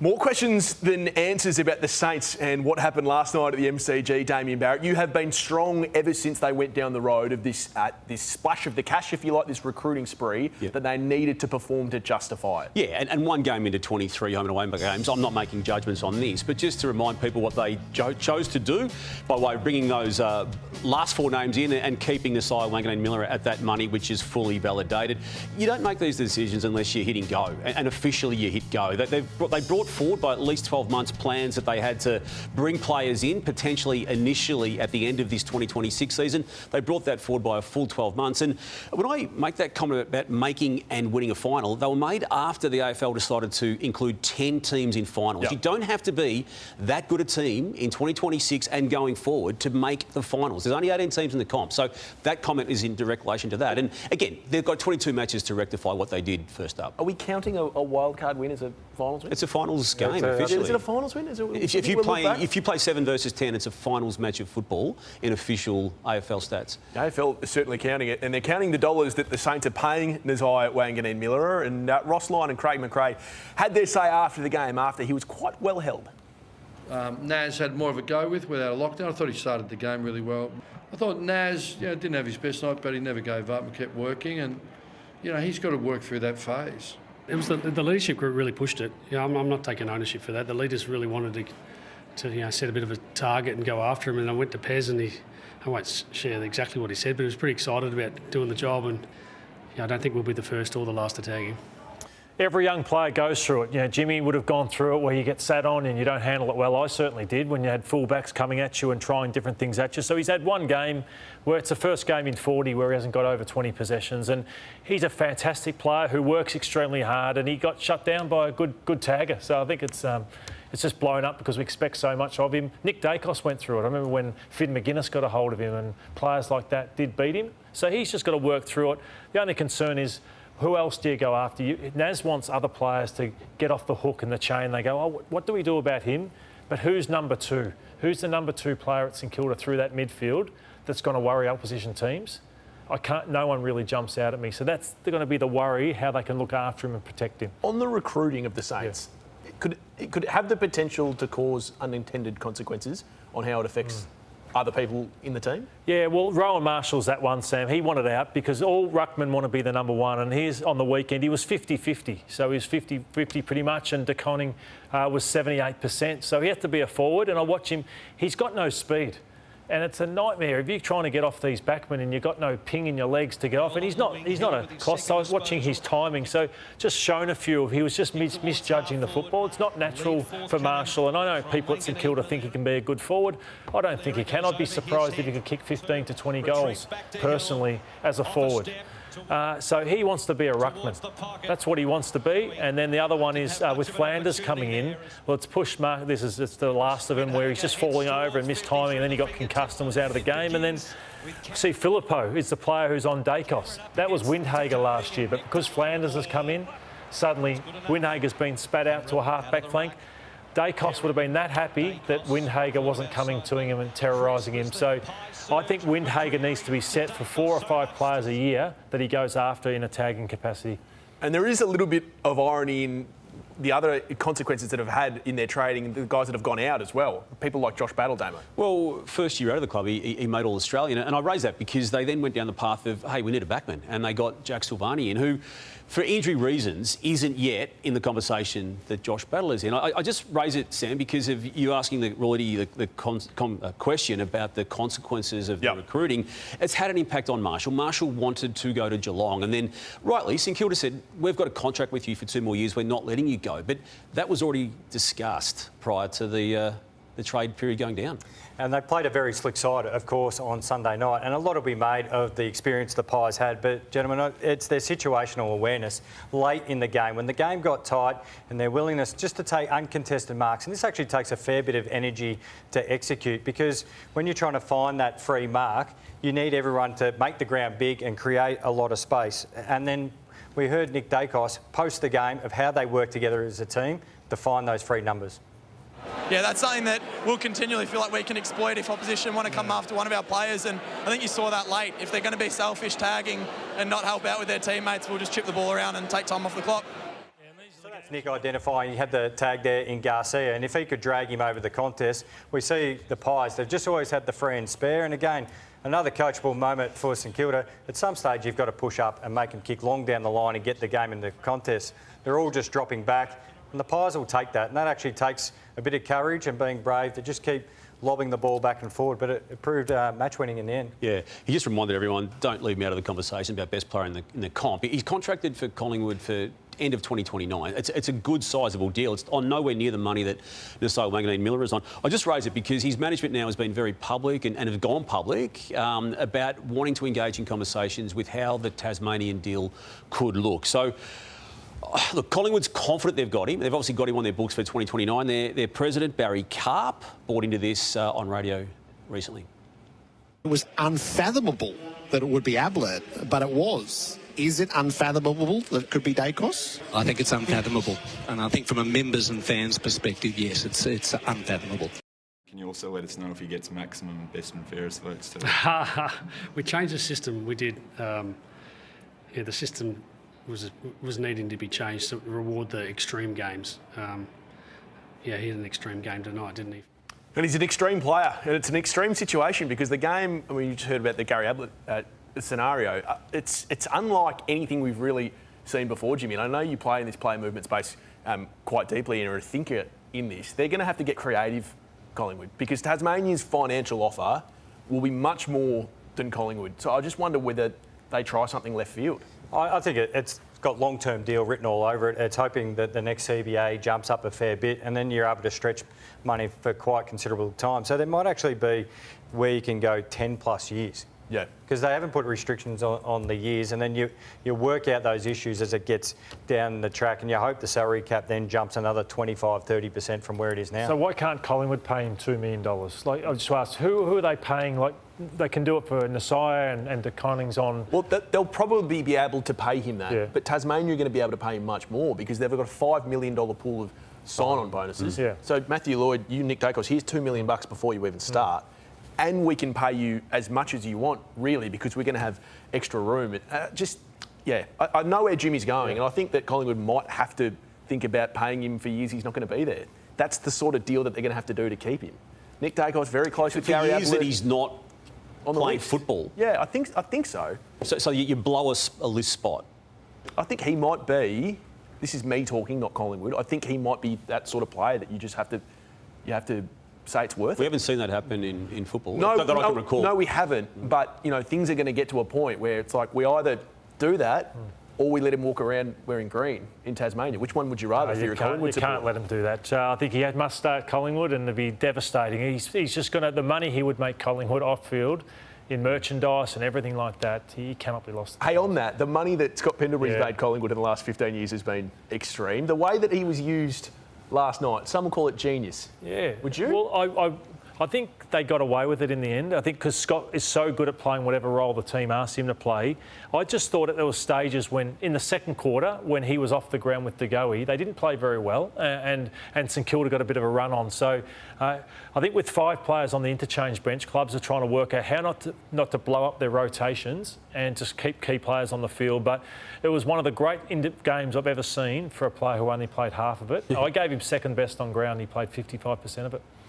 More questions than answers about the Saints and what happened last night at the MCG, Damien Barrett. You have been strong ever since they went down the road of this splash of the cash, if you like, this recruiting spree that they needed to perform to justify it. Yeah, and one game into 23 home and away games. I'm not making judgments on this, but just to remind people what they chose to do by way of bringing those last 4 names in and keeping Nasiah, Wanganeen, Miller at that money, which is fully validated. You don't make these decisions unless you hit and go, and officially you hit go. They brought forward by at least 12 months plans that they had to bring players in, potentially initially at the end of this 2026 season. They brought that forward by a full 12 months. And when I make that comment about making and winning a final, they were made after the AFL decided to include 10 teams in finals. You don't have to be that good a team in 2026 and going forward to make the finals. There's only 18 teams in the comp. So that comment is in direct relation to that. And again, they've got 22 matches to rectify what they did first up. Are we counting a wildcard win as a finals win? It's a finals game, officially. Is it a finals win? If you play 7 versus 10, it's a finals match of football in official AFL stats. The AFL is certainly counting it, and they're counting the dollars that the Saints are paying Nasiah, Wanganeen, Miller, and Ross Lyon and Craig McRae had their say after the game, after he was quite well held. Nas had more of a go without a lockdown. I thought he started the game really well. I thought Nas didn't have his best night, but he never gave up and kept working, and he's got to work through that phase. It was the leadership group really pushed it. I'm not taking ownership for that. The leaders really wanted to set a bit of a target and go after him. And I went to Pez, and I won't share exactly what he said, but he was pretty excited about doing the job. And I don't think we'll be the first or the last to tag him. Every young player goes through it. Jimmy would have gone through it where you get sat on and you don't handle it well. I certainly did when you had fullbacks coming at you and trying different things at you. So he's had one game where it's the first game in 40 where he hasn't got over 20 possessions. And he's a fantastic player who works extremely hard, and he got shut down by a good tagger. So I think it's just blown up because we expect so much of him. Nick Daicos went through it. I remember when Finn McGuinness got a hold of him, and players like that did beat him. So he's just got to work through it. The only concern is, who else do you go after? Nas wants other players to get off the hook in the chain. They go, oh, what do we do about him? But who's number 2? Who's the number 2 player at St Kilda through that midfield that's going to worry opposition teams? No one really jumps out at me. So that's going to be the worry, how they can look after him and protect him. On the recruiting of the Saints, it could have the potential to cause unintended consequences on how it affects other people in the team? Yeah, well, Rowan Marshall's that one, Sam. He wanted out because all ruckmen want to be the number 1, and he's on the weekend, he was 50-50. So he was 50-50 pretty much, and De Koning was 78%. So he had to be a forward, and I watch him. He's got no speed. And it's a nightmare if you're trying to get off these backmen and you've got no ping in your legs to get off. And he's not a cost. So I was watching his timing. So just shown a few of he was just misjudging the football. It's not natural for Marshall. And I know people at St Kilda think he can be a good forward. I don't think he can. I'd be surprised if he could kick 15 to 20 goals personally as a forward. So he wants to be a ruckman. That's what he wants to be. And then the other one is with Flanders coming in. Well, it's push mark. It's the last of him where he's just falling over and missed timing, and then he got concussed and was out of the game. And then see Filippo is the player who's on Daicos. That was Windhager last year, but because Flanders has come in, suddenly Windhager's been spat out to a half-back flank. Daicos would have been that happy that Windhager wasn't coming to him and terrorising him. So I think Windhager needs to be set for 4 or 5 players a year that he goes after in a tagging capacity. And there is a little bit of irony in the other consequences that have had in their trading, the guys that have gone out as well. People like Josh Battledamo. Well, first year out of the club, he made All-Australian. And I raise that because they then went down the path of, hey, we need a backman. And they got Jack Silvani in, who, for injury reasons, isn't yet in the conversation that Josh Battle is in. I just raise it, Sam, because of you asking the question about the consequences of the recruiting. It's had an impact on Marshall. Marshall wanted to go to Geelong, and then, rightly, St Kilda said, we've got a contract with you for 2 more years, we're not letting you go. But that was already discussed prior to the trade period going down. And they played a very slick side, of course, on Sunday night. And a lot will be made of the experience the Pies had. But, gentlemen, it's their situational awareness late in the game. When the game got tight and their willingness just to take uncontested marks. And this actually takes a fair bit of energy to execute, because when you're trying to find that free mark, you need everyone to make the ground big and create a lot of space. And then we heard Nick Daicos post the game of how they work together as a team to find those free numbers. Yeah, that's something that we'll continually feel like we can exploit if opposition want to come after one of our players, and I think you saw that late. If they're going to be selfish tagging and not help out with their teammates, we'll just chip the ball around and take time off the clock. that's Nick identifying. He had the tag there in Garcia, and if he could drag him over the contest, we see the Pies. They've just always had the free and spare, and again, another coachable moment for St Kilda. At some stage, you've got to push up and make them kick long down the line and get the game in the contest. They're all just dropping back, and the Pies will take that, and that actually takes a bit of courage and being brave to just keep lobbing the ball back and forward, but it proved match-winning in the end. Yeah, he just reminded everyone, don't leave me out of the conversation about best player in the comp. He's contracted for Collingwood for end of 2029. It's a good sizable deal. It's on nowhere near the money that Nasiah Miller is on. I just raise it because his management now has been very public and have gone public about wanting to engage in conversations with how the Tasmanian deal could look. So, look, Collingwood's confident they've got him. They've obviously got him on their books for 2029. Their president, Barry Karp, bought into this on radio recently. It was unfathomable that it would be Ablett, but it was. Is it unfathomable that it could be Daicos? I think it's unfathomable. And I think from a members and fans perspective, yes, it's unfathomable. Can you also let us know if he gets maximum best and fairest votes too? We changed the system. We did. The system was needing to be changed to reward the extreme games. He had an extreme game tonight, didn't he? And he's an extreme player, and it's an extreme situation because the game, I mean, you just heard about the Gary Ablett scenario. It's unlike anything we've really seen before, Jimmy. And I know you play in this player movement space quite deeply and are a thinker in this. They're going to have to get creative, Collingwood, because Tasmania's financial offer will be much more than Collingwood. So I just wonder whether they try something left field. I think it's got long-term deal written all over it. It's hoping that the next CBA jumps up a fair bit and then you're able to stretch money for quite considerable time. So there might actually be where you can go 10 plus years. Yeah. Because they haven't put restrictions on the years, and then you work out those issues as it gets down the track, and you hope the salary cap then jumps another 25-30% from where it is now. So why can't Collingwood pay him $2 million? Like, I just asked, who are they paying? Like, they can do it for Nasiah and the Connings on. Well, they'll probably be able to pay him that, but Tasmania are going to be able to pay him much more because they've got a $5 million pool of sign-on bonuses. Yeah. So Matthew Lloyd, you, Nick Daicos, here's $2 million before you even start. And we can pay you as much as you want, really, because we're going to have extra room. I know where Jimmy's going, and I think that Collingwood might have to think about paying him for years he's not going to be there. That's the sort of deal that they're going to have to do to keep him. Nick Daicos very close with Gary Ablett. For years that he's not on playing football. Yeah, I think so. So you blow a list spot. I think he might be. This is me talking, not Collingwood. I think he might be that sort of player that you just have to say it's worth it. We haven't seen that happen in football. No, that I can recall. No, we haven't. But, things are going to get to a point where it's like we either do that or we let him walk around wearing green in Tasmania. Which one would you rather? You can't let him do that. I think he must start Collingwood and it'd be devastating. He's just going to... The money he would make Collingwood off-field in merchandise and everything like that, he cannot be lost. Hey, on that, the money that Scott Pendlebury's made Collingwood in the last 15 years has been extreme. The way that he was used last night, some will call it genius. Yeah. Would you? Well, I think they got away with it in the end. I think because Scott is so good at playing whatever role the team asked him to play. I just thought that there were stages when, in the second quarter, when he was off the ground with De Goey, they didn't play very well, and St Kilda got a bit of a run on. So I think with 5 players on the interchange bench, clubs are trying to work out how not to blow up their rotations and just keep key players on the field. But it was one of the great games I've ever seen for a player who only played half of it. I gave him second best on ground. He played 55% of it.